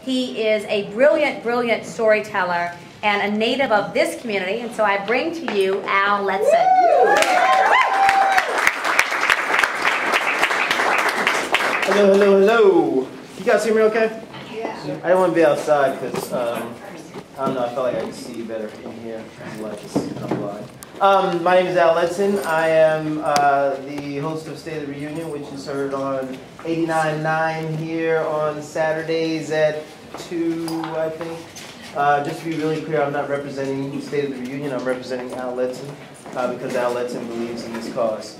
He is a brilliant, brilliant storyteller and a native of this community. And so I bring to you Al Letson. Hello, hello, hello. You guys hear me okay? Yeah. I didn't want to be outside because, I don't know, I felt like I could see better in here. I'm blind. My name is Al Letson. I am the host of State of the Reunion, which is heard on 89.9 here on Saturdays at 2, I think. Just to be really clear, I'm not representing State of the Reunion. I'm representing Al Letson because Al Letson believes in this cause.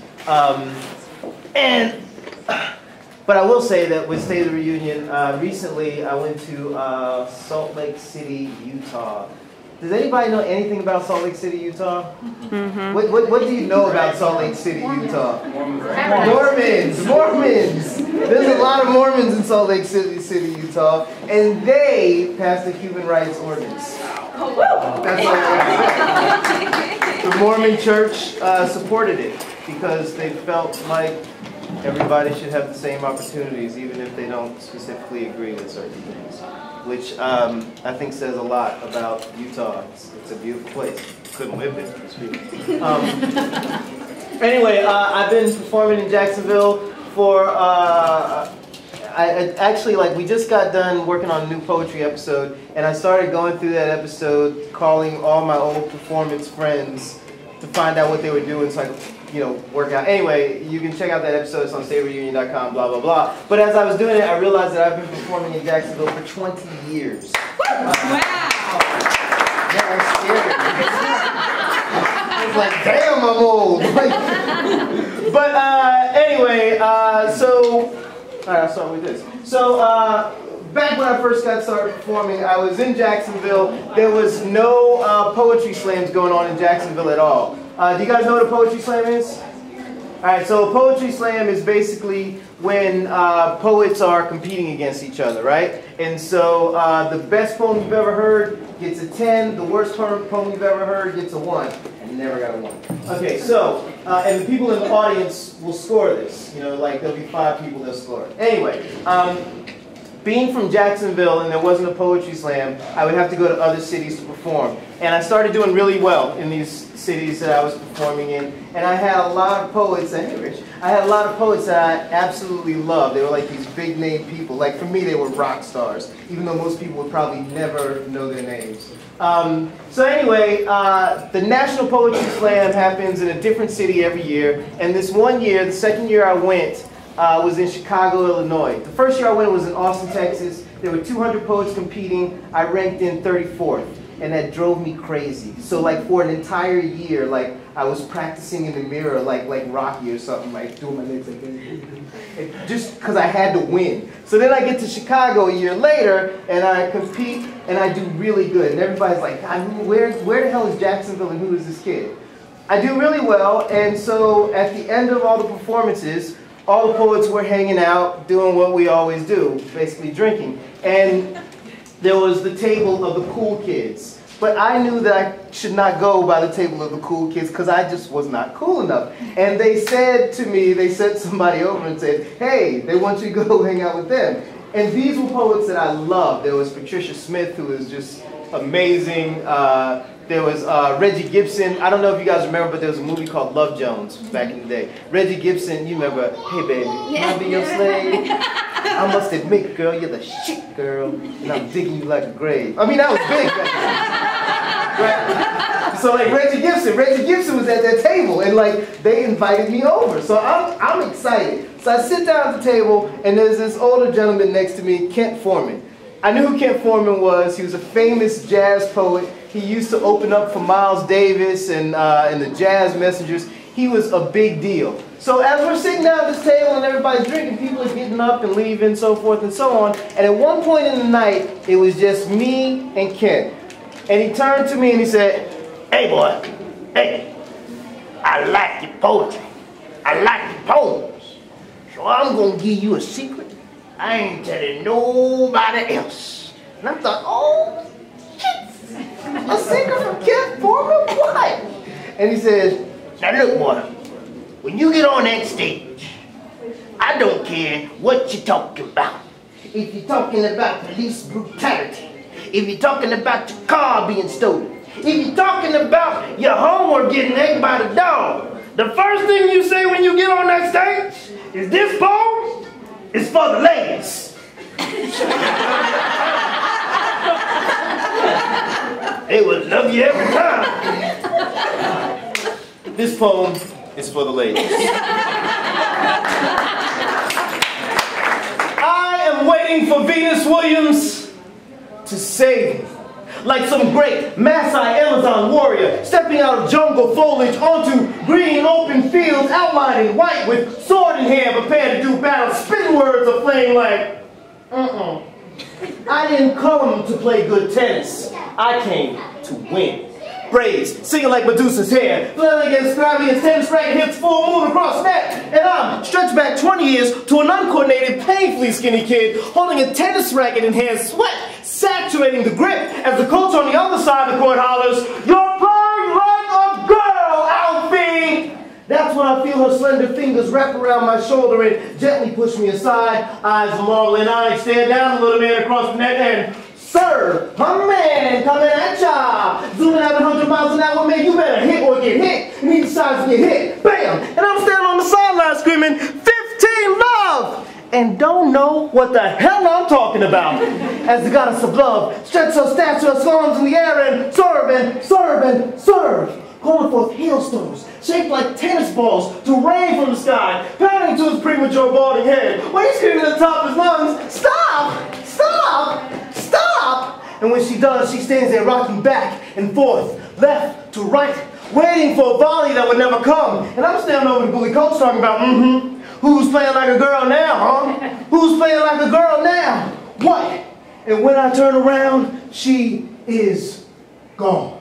But I will say that with State of the Reunion, recently I went to Salt Lake City, Utah. Does anybody know anything about Salt City, Utah? Mm-hmm. What do you know about Salt Lake City, Utah? Mormons. There's a lot of Mormons in Salt Lake City, Utah, and they passed a human rights ordinance. That's all I know. The Mormon Church supported it because they felt like everybody should have the same opportunities, even if they don't specifically agree with certain things, which I think says a lot about Utah. It's a beautiful place. Couldn't live there, to speak. Anyway, I've been performing in Jacksonville for, we just got done working on a new poetry episode, and I started going through that episode, calling all my old performance friends to find out what they were doing so I could, work out. Anyway, you can check out that episode. It's on statereunion.com, blah, blah, blah. But as I was doing it, I realized that I've been performing in Jacksonville for 20 years. Wow! Yeah, that's scary. It's like, damn, I'm old. But anyway, all right, I'll start with this. So, back when I first got started performing, I was in Jacksonville. There was no poetry slams going on in Jacksonville at all. Do you guys know what a poetry slam is? Alright, so a poetry slam is basically when poets are competing against each other, right? And so the best poem you've ever heard gets a 10, the worst poem you've ever heard gets a 1. I never got a 1. Okay, so, and the people in the audience will score this. Like there'll be 5 people that score it. Anyway, being from Jacksonville and there wasn't a poetry slam, I would have to go to other cities to perform. And I started doing really well in these cities that I was performing in. And I had a lot of poets, I had a lot of poets that I absolutely loved. They were like these big name people. Like for me, they were rock stars, even though most people would probably never know their names. So anyway, the National Poetry Slam happens in a different city every year. And this one year, the second year I went, was in Chicago, Illinois. The first year I went was in Austin, Texas. There were 200 poets competing. I ranked in 34th, and that drove me crazy. So like for an entire year, like I was practicing in the mirror like Rocky or something, like doing my legs like this, just because I had to win. So then I get to Chicago a year later, and I compete, and I do really good. And everybody's like, where the hell is Jacksonville, and who is this kid? I do really well, and so at the end of all the performances, all the poets were hanging out, doing what we always do, basically drinking. And there was the table of the cool kids. But I knew that I should not go by the table of the cool kids because I just was not cool enough. And they said to me, they sent somebody over and said, hey, they want you to go hang out with them. And these were poets that I loved. There was Patricia Smith, who was just amazing. There was Reggie Gibson. I don't know if you guys remember, but there was a movie called Love Jones back in the day. Reggie Gibson, you remember, hey baby, can I be your slave? I must admit, girl, you're the shit, girl, and I'm digging you like a grave. I mean, that was big back then. Right? So like Reggie Gibson was at that table, and like they invited me over. So I'm excited. So I sit down at the table, and there's this older gentleman next to me, Kent Foreman. I knew who Kent Foreman was. He was a famous jazz poet. He used to open up for Miles Davis and the Jazz Messengers. He was a big deal. So as we're sitting down at this table and everybody's drinking, people are getting up and leaving, so forth and so on. And at one point in the night, it was just me and Kent. And he turned to me and he said, hey boy, hey, I like your poetry. I like your poems. So I'm going to give you a secret. I ain't telling nobody else. And I thought, oh, shit. A secret from Kent Foreman? What? And he says, now look, boy, when you get on that stage, I don't care what you're talking about. if you're talking about police brutality, if you're talking about your car being stolen, if you're talking about your homework getting ate by the dog, the first thing you say when you get on that stage is this poem is for the ladies. They would love you every time. This poem is for the ladies. I am waiting for Venus Williams to save me. Like some great Maasai Amazon warrior, stepping out of jungle foliage onto green open fields, outlined in white with sword in hand, prepared to do battle, spitting words of flame like, I didn't come to play good tennis. I came to win. Braids, singing like Medusa's hair, flailing against gravity and tennis racket hits full moon across net. And I'm stretched back 20 years to an uncoordinated, painfully skinny kid holding a tennis racket in hand, sweat saturating the grip as the coach on the other side of the court hollers, "You're playing like a girl, Alfie!" That's when I feel her slender fingers wrap around my shoulder and gently push me aside. Eyes marveling, I stare down a little man across the net and serve, my man, coming at ya. Zooming at 100 miles an hour, man, you better hit or get hit. And he decides to get hit. Bam! And I'm standing on the sideline screaming, 15 love! And don't know what the hell I'm talking about. As the goddess of love stretches her statue, her arms in the air and serve and serve and serve. Calling forth hailstones, shaped like tennis balls, to rain from the sky, pounding to his premature balding head. When he's screaming at the top of his lungs, "Stop! Stop! Stop!" And when she does, she stands there rocking back and forth, left to right, waiting for a volley that would never come. And I'm standing over the bully coach talking about, who's playing like a girl now, huh? Who's playing like a girl now? What? And when I turn around, she is gone.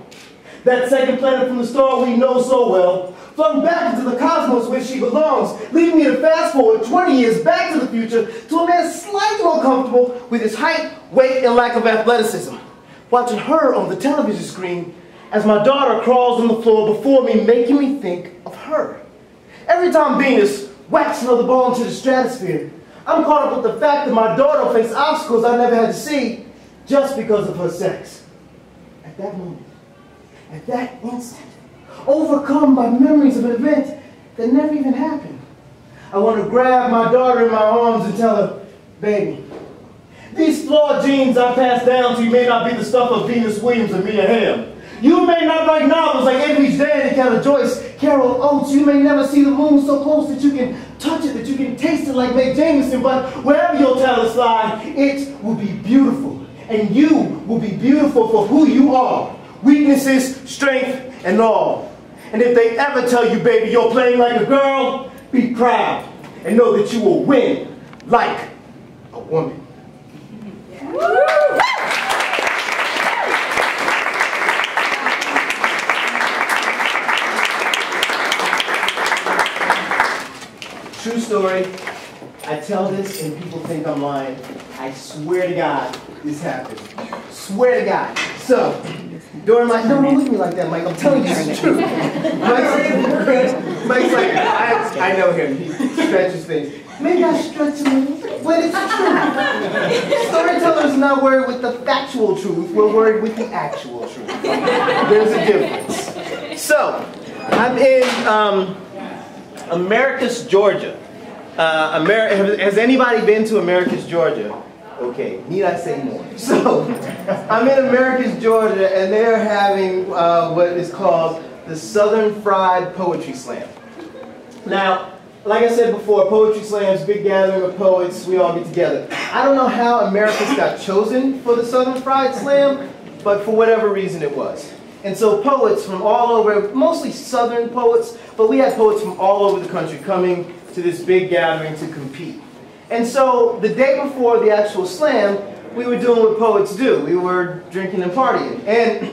That second planet from the star we know so well, flung back into the cosmos where she belongs, leaving me to fast forward 20 years back to the future to a man slightly more comfortable with his height, weight, and lack of athleticism. Watching her on the television screen as my daughter crawls on the floor before me, making me think of her. Every time Venus whacks another ball into the stratosphere, I'm caught up with the fact that my daughter faced obstacles I never had to see just because of her sex. At that moment, at that instant, overcome by memories of an event that never even happened, I want to grab my daughter in my arms and tell her, "Baby, these flawed genes I passed down to you may not be the stuff of Venus Williams and Mia Hamm. You may not write novels like Edwidge Dan and Keller Joyce, Carol Oates. You may never see the moon so close that you can touch it, that you can taste it like Mae Jameson, but wherever your talents lie, it will be beautiful. And you will be beautiful for who you are. Weaknesses, strength, and all. And if they ever tell you, baby, you're playing like a girl, be proud and know that you will win like a woman." True story. I tell this and people think I'm lying. I swear to God, this happened. Swear to God. So, during my, don't look at me like that, Mike. I'm telling you the truth. Mike's like, I know him. He stretches things. Maybe I stretch a little, but it's the truth. Storytellers are not worried with the factual truth. We're worried with the actual truth. There's a difference. So, I'm in Americus, Georgia. Has anybody been to Americus, Georgia? Okay, need I say more? So, I'm in Americus, Georgia, and they're having what is called the Southern Fried Poetry Slam. Now, like I said before, poetry slams, big gathering of poets, we all get together. I don't know how Americus got chosen for the Southern Fried Slam, but for whatever reason it was. And so poets from all over, mostly Southern poets, but we had poets from all over the country coming to this big gathering to compete. And so the day before the actual slam, we were doing what poets do. We were drinking and partying. And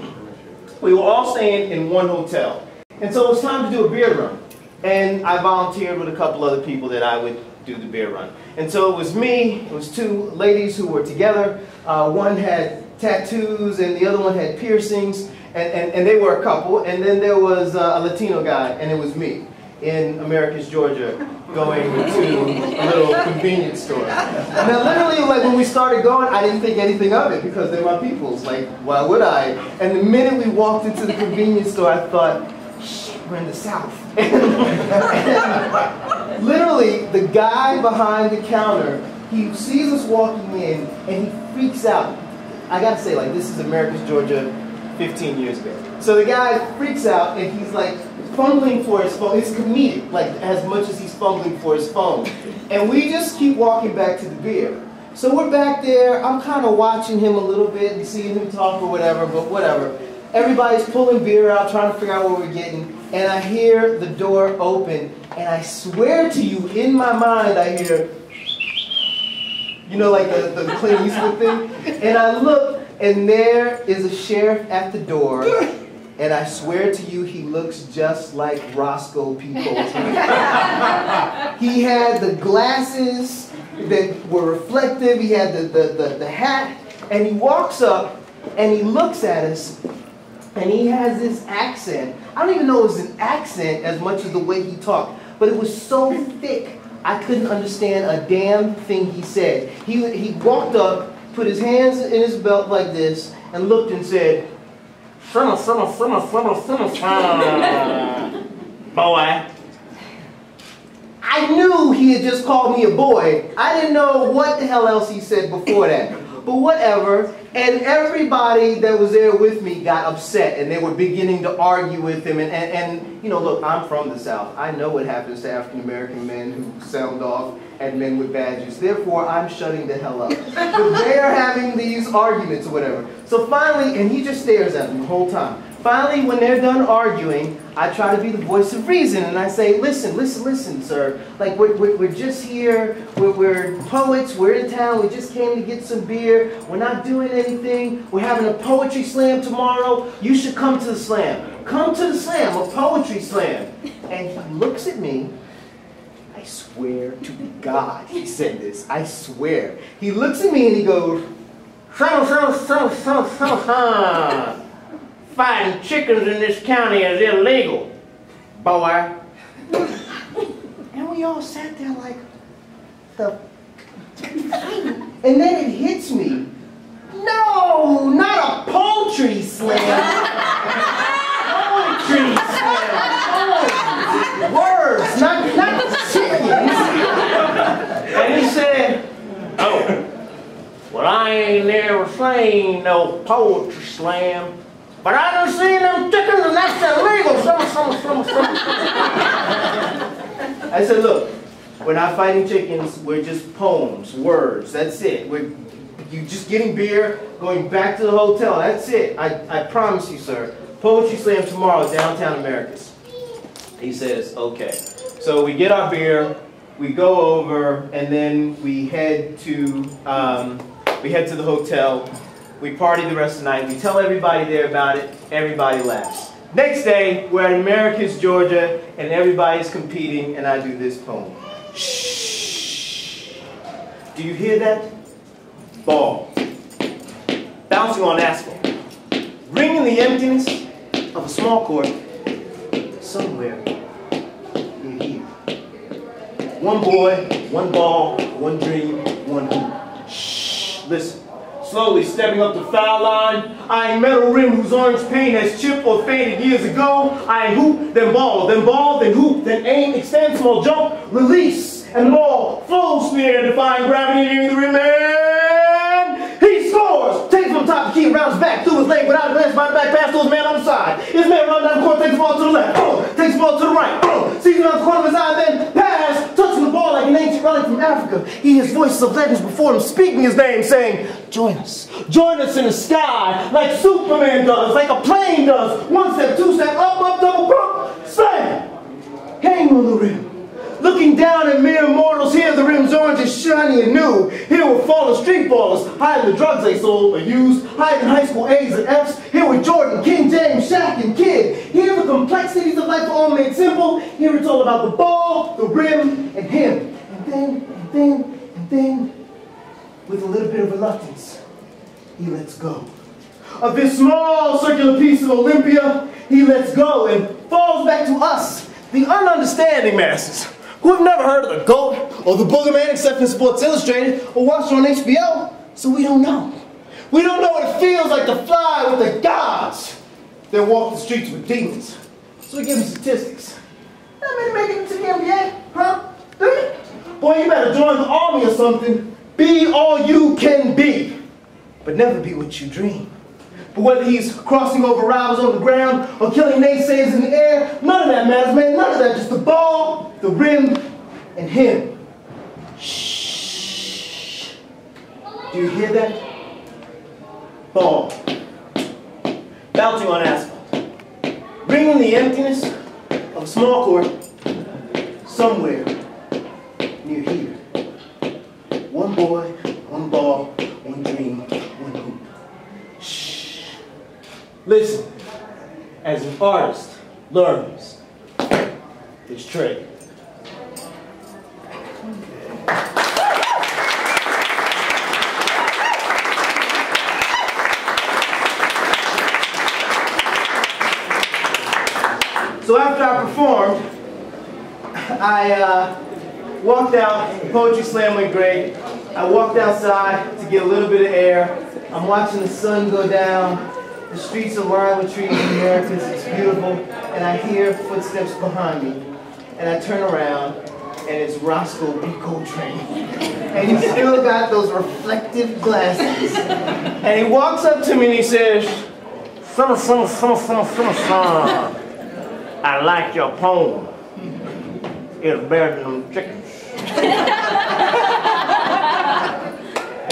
we were all staying in one hotel. And so it was time to do a beer run. And I volunteered with a couple other people that I would do the beer run. And so it was me, it was two ladies who were together. One had tattoos and the other one had piercings. And they were a couple. And then there was a Latino guy, and it was me. in Americus, Georgia, going to a little convenience store. Now literally, like when we started going, I didn't think anything of it because they're my peoples. Like, why would I? And the minute we walked into the convenience store, I thought, shh, we're in the South. And literally, the guy behind the counter, he sees us walking in and he freaks out. I gotta say, like, this is Americus, Georgia, 15 years ago. So the guy freaks out and he's like fumbling for his phone. It's comedic, like as much as he's fumbling for his phone. And we just keep walking back to the beer. So we're back there. I'm kind of watching him a little bit and seeing him talk or whatever, but whatever. Everybody's pulling beer out, trying to figure out what we're getting. And I hear the door open. And I swear to you, in my mind, I hear, you know, like the Clint Eastwood thing? And I look, and there is a sheriff at the door. And I swear to you, he looks just like Roscoe P. Coltrane. He had the glasses that were reflective. He had the hat. And he walks up, and he looks at us, and he has this accent. I don't even know it was an accent as much as the way he talked. But it was so thick, I couldn't understand a damn thing he said. He walked up, put his hands in his belt like this, and looked and said, boy. I knew he had just called me a boy. I didn't know what the hell else he said before that. But whatever. And everybody that was there with me got upset, and they were beginning to argue with him. And you know, look, I'm from the South. I know what happens to African-American men who sound off at men with badges. Therefore, I'm shutting the hell up. But they are having these arguments or whatever. So finally, and he just stares at them the whole time. Finally, when they're done arguing, I try to be the voice of reason, and I say, listen, sir. Like, we're just here, we're poets, we're in town, we just came to get some beer, we're not doing anything, we're having a poetry slam tomorrow, you should come to the slam. Come to the slam, a poetry slam. And he looks at me, I swear to God he said this, I swear. He looks at me and he goes, fighting chickens in this county is illegal, boy. And we all sat there like, the... And then it hits me. No, not a poultry slam. Poetry slam. Oh, words, not chickens. And he said, oh, well, I ain't never seen no poetry slam. But I done seen them chickens and that's illegal. I said, look, we're not fighting chickens. We're just poems, words. That's it. You just getting beer, going back to the hotel. That's it. I promise you, sir. Poetry slam tomorrow, downtown Americus. He says, okay. So we get our beer, we go over, and then we head to the hotel. We party the rest of the night. We tell everybody there about it. Everybody laughs. Next day, we're at Americus, Georgia, and everybody's competing, and I do this poem. Shh. Do you hear that? Ball. Bouncing on asphalt. Ringing the emptiness of a small court somewhere near here. One boy, one ball, one dream, one hoop. Shh. Listen. Slowly stepping up the foul line, eyeing metal rim whose orange paint has chipped or faded years ago. I hoop, then ball, then hoop, then aim, extend, small jump, release, and the ball flows through the air, defying gravity, nearing the rim, and he scores! Takes from top to key, rounds back through his leg without a glance by the back pass to his man on the side. His man runs down the court, takes the ball to the left, takes the ball to the right, sees it on the corner of his eye, then pass, touching the ball like an ancient relic from Africa. He hears voices of legends before him speaking his name, saying, join us in the sky, like Superman does, like a plane does. One step, two step, up, double pump, slam! Hang on the rim. Looking down at mere mortals, here the rim's orange is shiny and new. Here were fallen street ballers, hiding the drugs they sold or used, hiding high school A's and F's. Here were Jordan, King James, Shaq, and Kidd. Here the complexities of life are all made simple. Here it's all about the ball, the rim, and him. And then, with a little bit of reluctance, he lets go. Of this small circular piece of Olympia, he lets go and falls back to us, The ununderstanding masses, who have never heard of the GOAT or the Boogeyman except in Sports Illustrated or watched on HBO, so we don't know. We don't know what it feels like to fly with the gods that walk the streets with demons. So we give them statistics. How many make it to the NBA? Huh? Do you? Boy, you better join the army or something. Be all you can be, but never be what you dream. But whether he's crossing over rivals on the ground or killing naysayers in the air, none of that matters, man. None of that. Just the ball, the rim, and him. Shh. Do you hear that? Ball. Bouncing on asphalt. Bringing the emptiness of a small court somewhere near here. One boy, one ball, one dream, one hoop. Shh. Listen, as an artist learns, his trade. So after I performed, I walked out. The poetry slam went great. I walked outside to get a little bit of air. I'm watching the sun go down. The streets are lined with trees in America. It's beautiful. And I hear footsteps behind me. And I turn around, and it's Roscoe B. Coltrane. And he's still got those reflective glasses. And he walks up to me and he says, "Son, I like your poem. It's better than them chickens."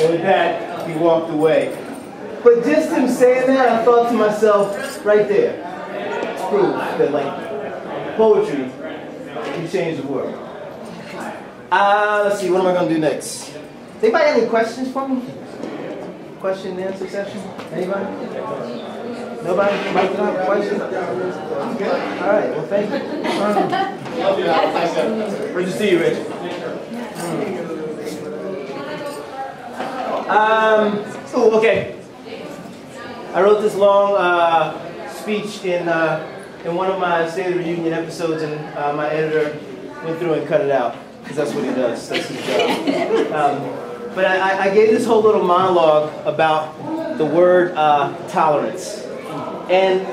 And with that, he walked away. But just him saying that, I thought to myself, right there, it's proof that, like, poetry can change the world. Let's see, what am I going to do next? Anybody have any questions for me? Question and answer session? Anybody? Nobody? Anybody have a question? Good? All right, well, thank you. Good to see you, Rich. Oh, okay. I wrote this long speech in one of my State of the Union episodes, and my editor went through and cut it out, because that's what he does. That's his job. But I gave this whole little monologue about the word tolerance. And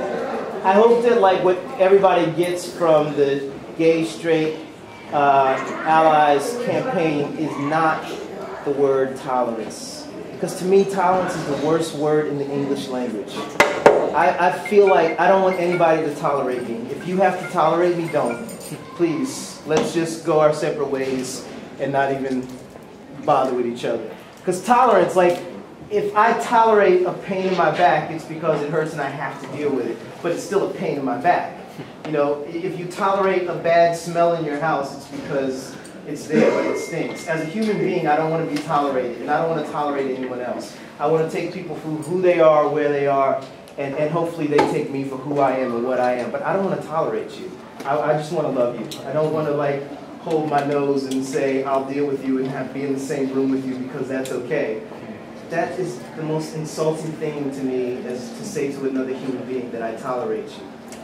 I hope that, like, what everybody gets from the Gay Straight Allies campaign is not the word tolerance. Because to me, tolerance is the worst word in the English language. I feel like I don't want anybody to tolerate me. If you have to tolerate me, don't. Please, let's just go our separate ways and not even bother with each other. Because tolerance, like, if I tolerate a pain in my back, it's because it hurts and I have to deal with it. But it's still a pain in my back. You know, if you tolerate a bad smell in your house, it's because it's there, but it stinks. As a human being, I don't want to be tolerated, and I don't want to tolerate anyone else. I want to take people for who they are, where they are, and hopefully they take me for who I am and what I am. But I don't want to tolerate you. I just want to love you. I don't want to, like, hold my nose and say, I'll deal with you and be in the same room with you because that's okay. That is the most insulting thing to me, as to say to another human being that I tolerate you.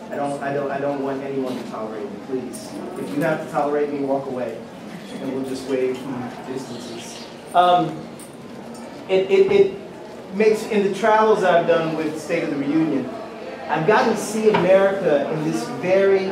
I don't want anyone to tolerate me, please. If you have to tolerate me, walk away, and we'll just wave from distances. It makes, in the travels I've done with State of the Reunion, I've gotten to see America in this very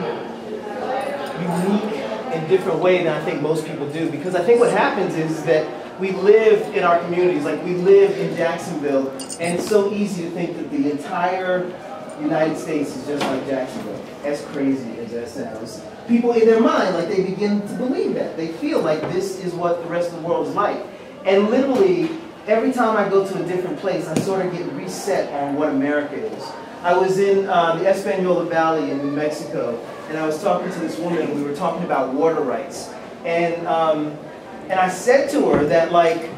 unique and different way than I think most people do. Because I think what happens is that we live in our communities, like we live in Jacksonville, and it's so easy to think that the entire United States is just like Jacksonville. As crazy as that sounds. People in their mind, like, they begin to believe that. They feel like this is what the rest of the world is like. And literally, every time I go to a different place, I sort of get reset on what America is. I was in the Espanola Valley in New Mexico, and I was talking to this woman, and we were talking about water rights. And I said to her that, like,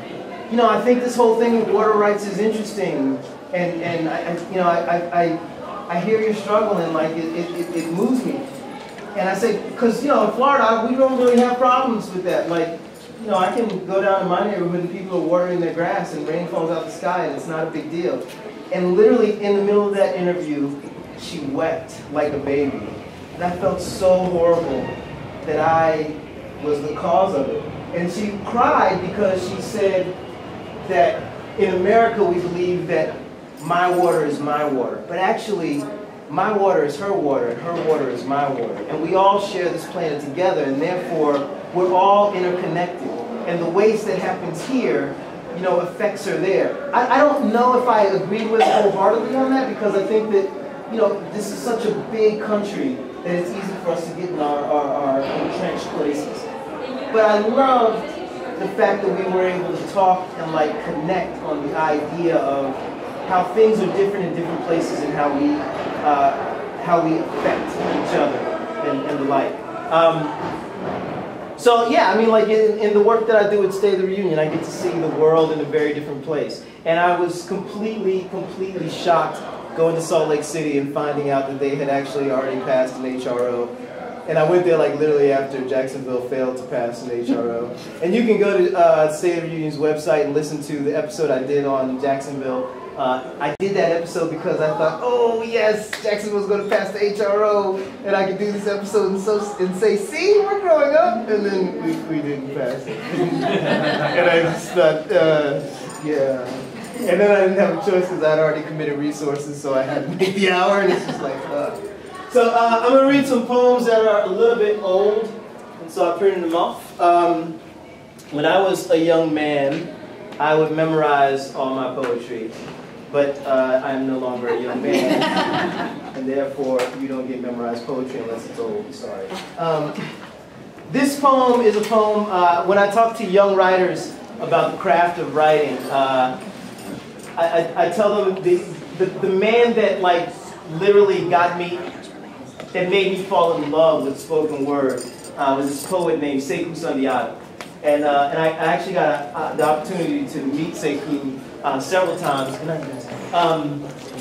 you know, I think this whole thing with water rights is interesting, and I hear your struggle, and, like, it moves me. And I said, because, you know, in Florida, we don't really have problems with that. Like, you know, I can go down to my neighborhood and people are watering their grass and rain falls out the sky and it's not a big deal. And literally in the middle of that interview, she wept like a baby. And I felt so horrible that I was the cause of it. And she cried because she said that in America we believe that my water is my water. But actually, my water is her water, and her water is my water. And we all share this planet together, and therefore, we're all interconnected. And the waste that happens here, you know, affects her there. I don't know if I agree with her wholeheartedly on that, because I think that, you know, this is such a big country that it's easy for us to get in our entrenched places. But I loved the fact that we were able to talk and like connect on the idea of how things are different in different places and how we affect each other and the like. So yeah, I mean, like in the work that I do at State of the Reunion, I get to see the world in a very different place. And I was completely shocked going to Salt Lake City and finding out that they had actually already passed an HRO. And I went there like literally after Jacksonville failed to pass an HRO. And you can go to State of the Union's website and listen to the episode I did on Jacksonville. I did that episode because I thought, oh yes, Jacksonville's going to pass the HRO, and I could do this episode and say, see, we're growing up. And then we didn't pass it. And I just thought, yeah. And then I didn't have a choice because I'd already committed resources, so I had to make the hour, and it's just like, So I'm going to read some poems that are a little bit old, and so I printed them off. When I was a young man, I would memorize all my poetry, but I'm no longer a young man, and therefore you don't get memorized poetry unless it's old, sorry. This poem is a poem, when I talk to young writers about the craft of writing, I tell them the man that like literally got me, that made me fall in love with spoken word was this poet named Sekou Sundiata. And I actually got the opportunity to meet Sekou several times.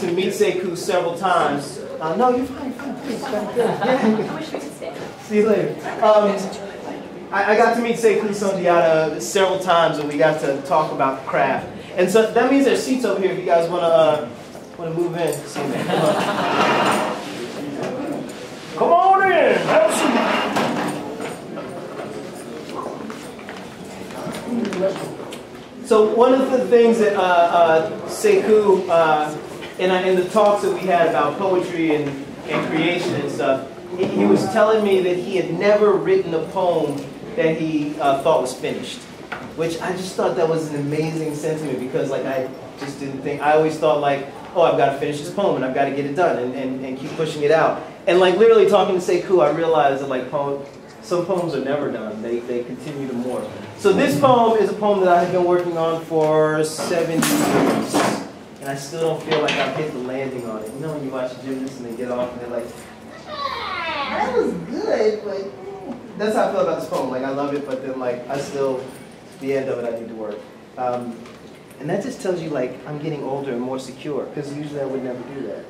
To meet Sekou several times. No, you're fine, please. I wish we could stay. See you later. I got to meet Sekou Sundiata several times, and we got to talk about craft. And so that means there's seats over here if you guys want to move in. Come on in. Have a seat. So one of the things that Sekou, in the talks that we had about poetry and creation and stuff, he was telling me that he had never written a poem that he thought was finished. Which I just thought that was an amazing sentiment, because like I just didn't think, I always thought like, oh, I've got to finish this poem and I've got to get it done and keep pushing it out. And like literally talking to Sekou, I realized that like some poems are never done. They continue to morph. So this poem is a poem that I have been working on for 7 years. And I still don't feel like I've hit the landing on it. You know when you watch gymnasts and they get off and they're like, that was good, but that's how I feel about this poem. Like I love it, but then like I still, the end of it I need to work. And that just tells you like I'm getting older and more secure, because usually I would never do that.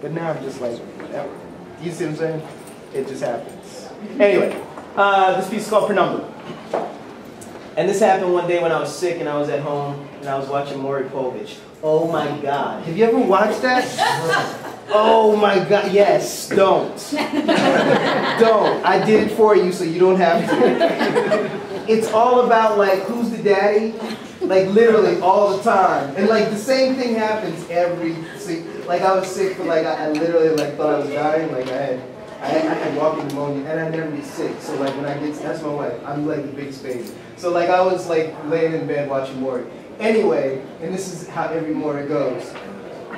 But now I'm just like, whatever. You see what I'm saying? It just happens. Anyway, this piece is called Penumbra. And this happened one day when I was sick and I was at home and I was watching Maury Povich. Oh my God. Have you ever watched that? Oh my God. Yes, don't. Don't. I did it for you so you don't have to. It's all about like who's the daddy? Like literally all the time. And like the same thing happens every sick. Like I was sick but like I literally like thought I was dying. Like I had walking pneumonia and I never get sick. So like when I get, that's my wife. I'm like the biggest baby. So like I was like laying in bed watching Maury. Anyway, and this is how every Maury goes.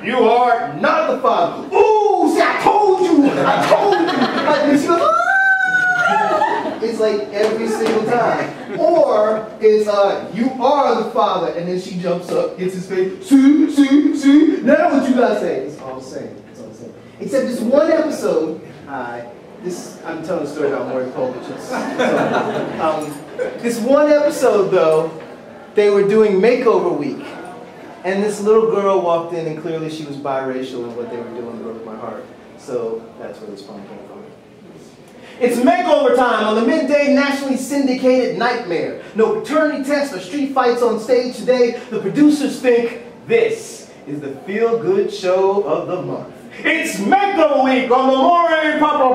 You are not the father. Ooh, see I told you. I told you. Like and she goes, ah! It's like every single time. Or it's you are the father, and then she jumps up, gets his face, see, now what you gotta say? It's all the same. It's all the same. Except this one episode, I'm telling a story about Maury Povich. This one episode though, they were doing makeover week. And this little girl walked in and clearly she was biracial, and what they were doing broke my heart. So that's where this poem came from. It's makeover time on the midday nationally syndicated nightmare. No paternity tests or street fights on stage today. The producers think this is the feel-good show of the month. It's Makeup Week on the Maury Papa.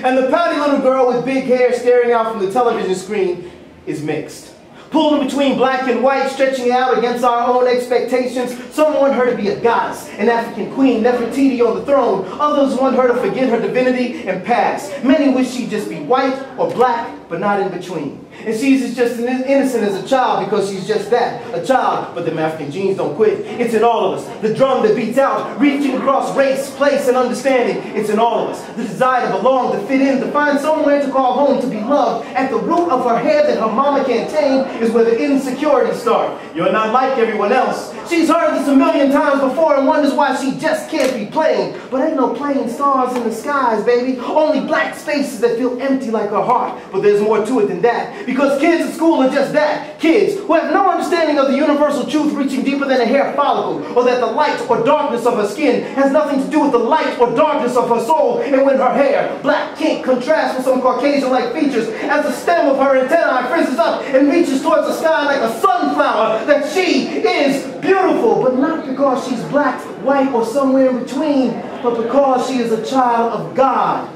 And the pouty little girl with big hair staring out from the television screen is mixed. Pulled in between black and white, stretching out against our own expectations. Some want her to be a goddess, an African queen, Nefertiti on the throne. Others want her to forget her divinity and pass. Many wish she'd just be white or black, but not in between. And she's as just as innocent as a child because she's just that, a child. But them African genes don't quit. It's in all of us. The drum that beats out, reaching across race, place, and understanding. It's in all of us. The desire to belong, to fit in, to find somewhere to call home, to be loved. At the root of her hair that her mama can't tame is where the insecurities start. You're not like everyone else. She's heard this a million times before and wonders why she just can't be plain. But ain't no plain stars in the skies, baby. Only black spaces that feel empty like her heart. But there's more to it than that. Because kids at school are just that, kids who have no understanding of the universal truth reaching deeper than a hair follicle, or that the light or darkness of her skin has nothing to do with the light or darkness of her soul. And when her hair, black kink, contrasts with some Caucasian-like features, as the stem of her antennae frizzes up and reaches towards the sky like a sunflower, that she is beautiful, but not because she's black, white, or somewhere in between, but because she is a child of God.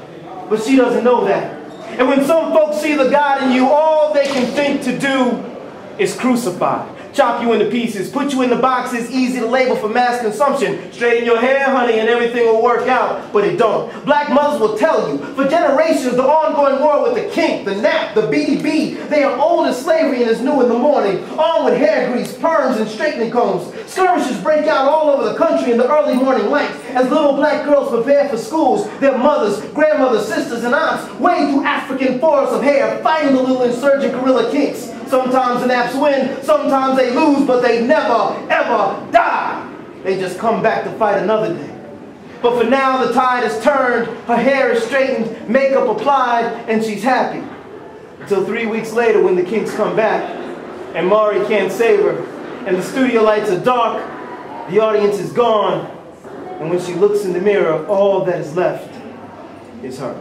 But she doesn't know that. And when some folks see the God in you, all they can think to do is crucify. Chop you into pieces, put you in the boxes easy to label for mass consumption. Straighten your hair, honey, and everything will work out, but it don't. Black mothers will tell you, for generations, the ongoing war with the kink, the nap, the BDB, they are old as slavery and as new in the morning, armed with hair grease, perms, and straightening combs. Skirmishes break out all over the country in the early morning light as little black girls prepare for schools. Their mothers, grandmothers, sisters, and aunts wade through African forests of hair, fighting the little insurgent guerrilla kinks. Sometimes the naps win, sometimes they lose, but they never, ever die. They just come back to fight another day. But for now, the tide has turned, her hair is straightened, makeup applied, and she's happy. Until 3 weeks later when the kinks come back, and Maury can't save her, and the studio lights are dark, the audience is gone, and when she looks in the mirror, all that is left is her.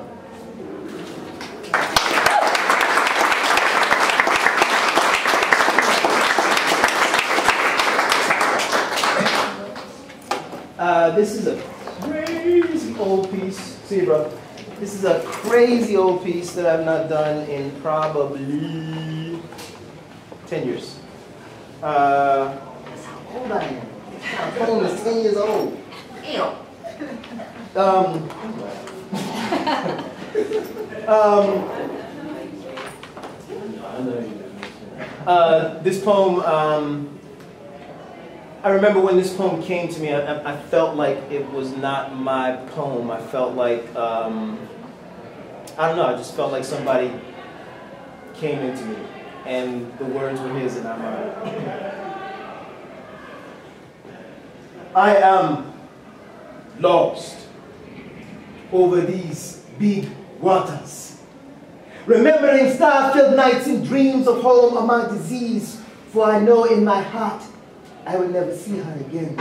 This is a crazy old piece. See you, bro. This is a crazy old piece that I've not done in probably 10 years. That's how old I am. My phone is 10 years old. Damn. This poem, I remember when this poem came to me, I felt like it was not my poem. I felt like, I don't know, I just felt like somebody came into me and the words were his and not mine. I am lost over these big waters, remembering star-filled nights and dreams of home among disease, for I know in my heart I will never see her again.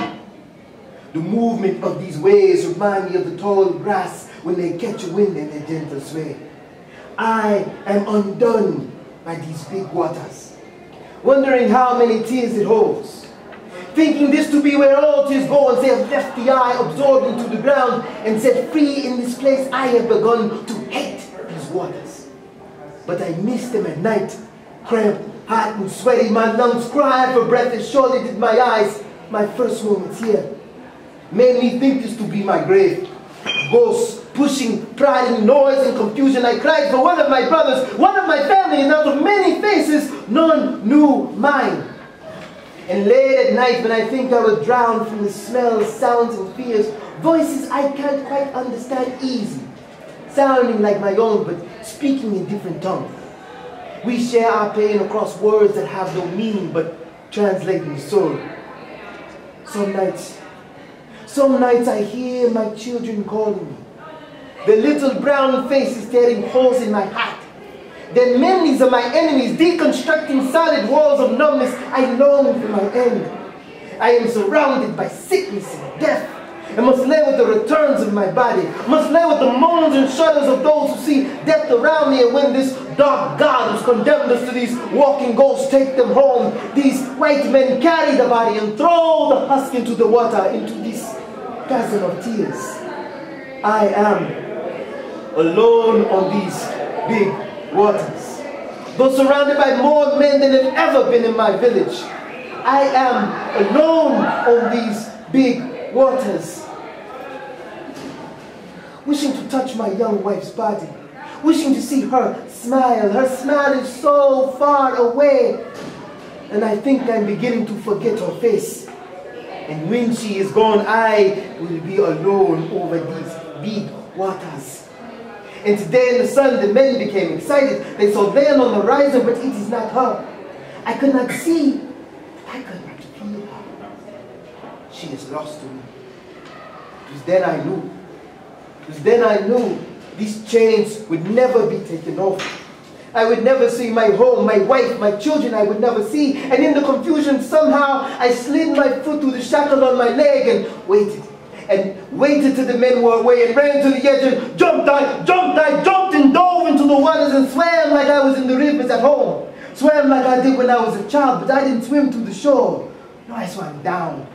The movement of these waves remind me of the tall grass when they catch a wind in their gentle sway. I am undone by these big waters, wondering how many tears it holds, thinking this to be where all tears go once they have left the eye, absorbed into the ground, and set free in this place I have begun to hate these waters. But I miss them at night, cramped, hot and sweaty, my lungs cry for breath as surely did my eyes. My first moments here made me think this to be my grave. Ghosts pushing, prodding, noise and confusion. I cried for one of my brothers, one of my family, and out of many faces, none knew mine. And late at night when I think I will drown from the smells, sounds and fears, voices I can't quite understand easy, sounding like my own but speaking in different tongues. We share our pain across words that have no meaning but translate in soul. Some nights I hear my children calling me. The little brown faces tearing holes in my heart. Then memories of my enemies deconstructing solid walls of numbness. I long for my end. I am surrounded by sickness and death. I must live with the returns of my body. I must live with the moans and shudders of those who see death around me. And when this dark God who's condemned us to these walking ghosts take them home, these white men carry the body and throw the husk into the water, into this chasm of tears. I am alone on these big waters. Though surrounded by more men than have ever been in my village, I am alone on these big waters. Wishing to touch my young wife's body, wishing to see her smile. Her smile is so far away, and I think I'm beginning to forget her face. And when she is gone, I will be alone over these big waters. And today in the sun, the men became excited. They saw land on the horizon, but it is not her. I could not see. I could not feel her. She is lost to me. It was then I knew. It was then I knew these chains would never be taken off. I would never see my home, my wife, my children, I would never see. And in the confusion, somehow, I slid my foot through the shackle on my leg and waited. And waited till the men were away and ran to the edge and jumped and dove into the waters and swam like I was in the rivers at home. Swam like I did when I was a child, but I didn't swim to the shore. No, I swam down.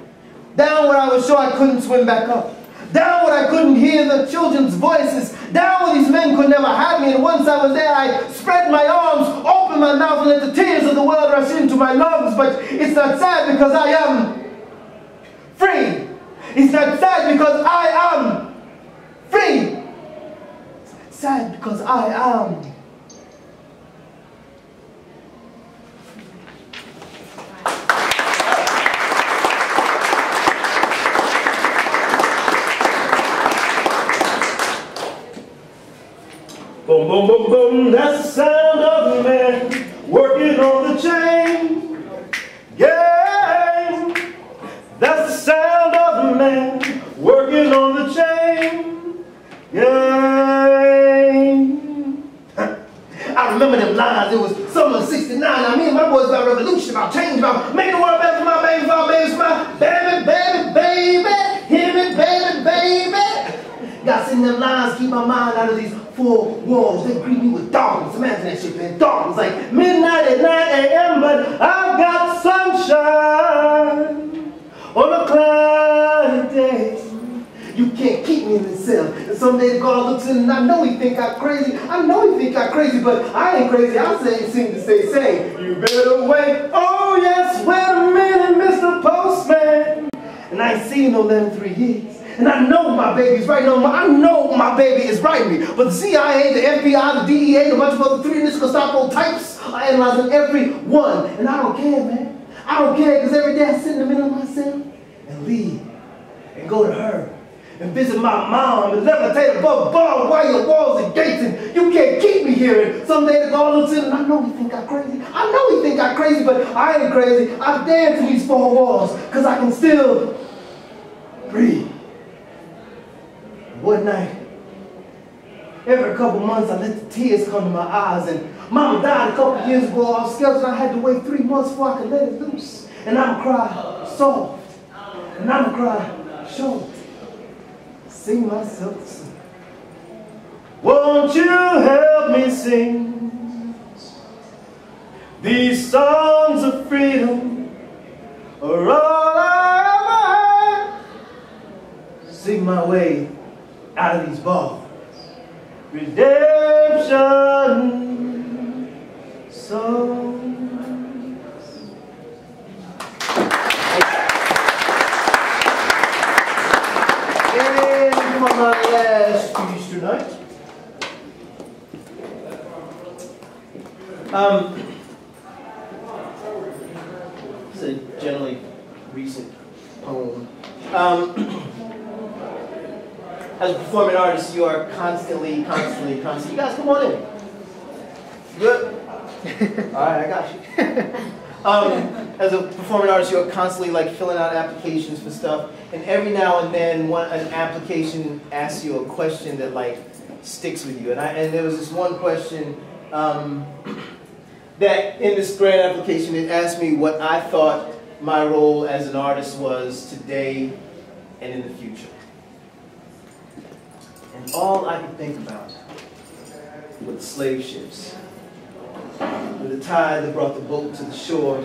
Down where I was sure I couldn't swim back up. Down where I couldn't hear the children's voices. Down where these men could never have me. And once I was there, I spread my arms, opened my mouth, and let the tears of the world rush into my lungs. But it's not sad because I am free. It's not sad because I am free. It's not sad because I am. Boom, boom, boom, boom, that's the sound of a man working on the chain. Yeah, that's the sound of a man working on the chain. Yeah. I remember them lines, it was summer of '69. Now me and my boys about revolution, about change, about making the world better for my baby, smile. Baby, baby, baby, hear me, baby, baby. Got sing them lines, keep my mind out of these four walls. They greet me with darkness. Imagine that shit, man. Darkness, like midnight at 9 a.m., but I've got sunshine on a cloudy day. You can't keep me in this cell. And someday God looks in and I know he think I'm crazy. I know he think I'm crazy, but I ain't crazy. I seem to say, you better wait. Oh yes, wait a minute, Mr. Postman. And I ain't seen no letter in 3 years. And I know my baby's writing on I know my baby is writing me. But the CIA, the FBI, the DEA, and a bunch of other three-inch Gestapo types are analyzing every one. And I don't care, man. I don't care because every day I sit in the middle of my cell and leave and go to her and visit my mom and levitate above barbed wire walls and gates, and you can't keep me here. And someday the God looks in and I know he think I'm crazy. I know he think I'm crazy, but I ain't crazy. I dance in these four walls because I can still breathe. One night, every couple months, I let the tears come to my eyes, and Mama died a couple years ago off schedule. I had to wait 3 months before I could let it loose. And I'ma cry soft, and I'ma cry short. Sing myself to sing. Won't you help me sing these songs of freedom are all I ever sing my way out of these bars. Redemption songs. And come on, my last piece tonight. This is a generally recent poem. As a performing artist, you are constantly. You guys, come on in. Good? All right, I got you. As a performing artist, you are constantly like filling out applications for stuff, and every now and then, an application asks you a question that like sticks with you. And there was this one question that in this grant application, it asked me what I thought my role as an artist was today and in the future. And all I could think about were the slave ships, with the tide that brought the boat to the shore,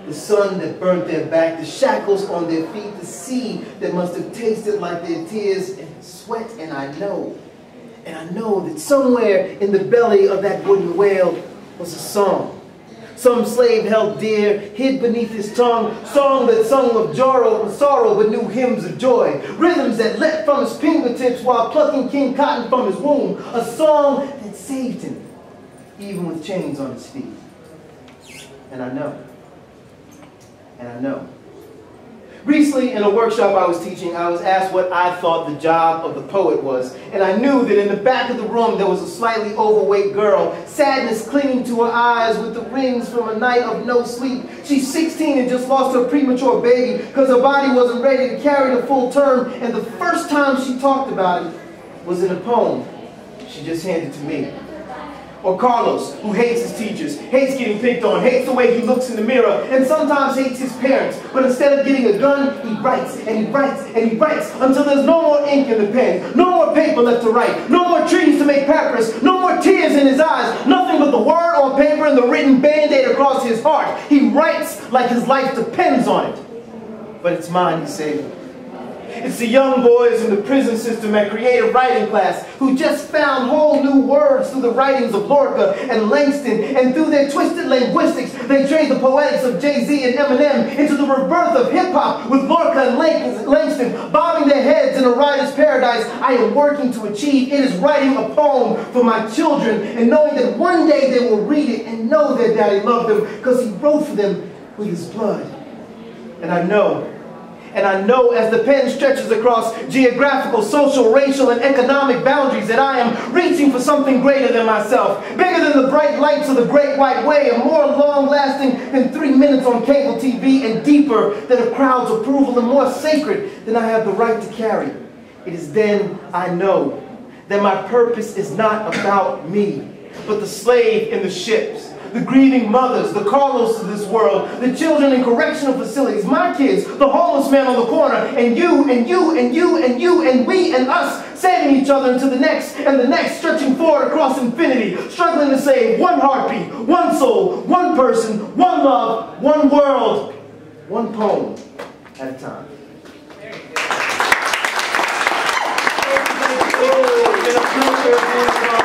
The sun that burnt their back, the shackles on their feet, the sea that must have tasted like their tears and sweat. And I know that somewhere in the belly of that wooden whale was a song. Some slave held dear, hid beneath his tongue, song that sung of sorrow but knew hymns of joy, rhythms that leapt from his fingertips while plucking King Cotton from his womb, a song that saved him, even with chains on his feet. And I know. Recently, in a workshop I was teaching, I was asked what I thought the job of the poet was. And I knew that in the back of the room there was a slightly overweight girl, sadness clinging to her eyes with the rings from a night of no sleep. She's 16 and just lost her premature baby because her body wasn't ready to carry the full term. And the first time she talked about it was in a poem she just handed to me. Or Carlos, who hates his teachers, hates getting picked on, hates the way he looks in the mirror, and sometimes hates his parents. But instead of getting a gun, he writes, and he writes, and he writes, until there's no more ink in the pen, no more paper left to write, no more trees to make papyrus, no more tears in his eyes, nothing but the word on paper and the written Band-Aid across his heart. He writes like his life depends on it. But it's mine, he said. It's the young boys in the prison system at creative writing class who just found whole new words through the writings of Lorca and Langston, and through their twisted linguistics, they trade the poetics of Jay-Z and Eminem into the rebirth of hip-hop with Lorca and Langston bobbing their heads in a writer's paradise I am working to achieve. It is writing a poem for my children and knowing that one day they will read it and know their daddy loved them because he wrote for them with his blood. And I know as the pen stretches across geographical, social, racial, and economic boundaries that I am reaching for something greater than myself, bigger than the bright lights of the Great White Way, and more long-lasting than 3 minutes on cable TV, and deeper than a crowd's approval, and more sacred than I have the right to carry. It is then I know that my purpose is not about me, but the slave in the ships, the grieving mothers, the Carlos of this world, the children in correctional facilities, my kids, the homeless man on the corner, and you, and you, and you, and you, and we, and us, saving each other into the next, and the next, stretching forward across infinity, struggling to save one heartbeat, one soul, one person, one love, one world, one poem at a time. There you go.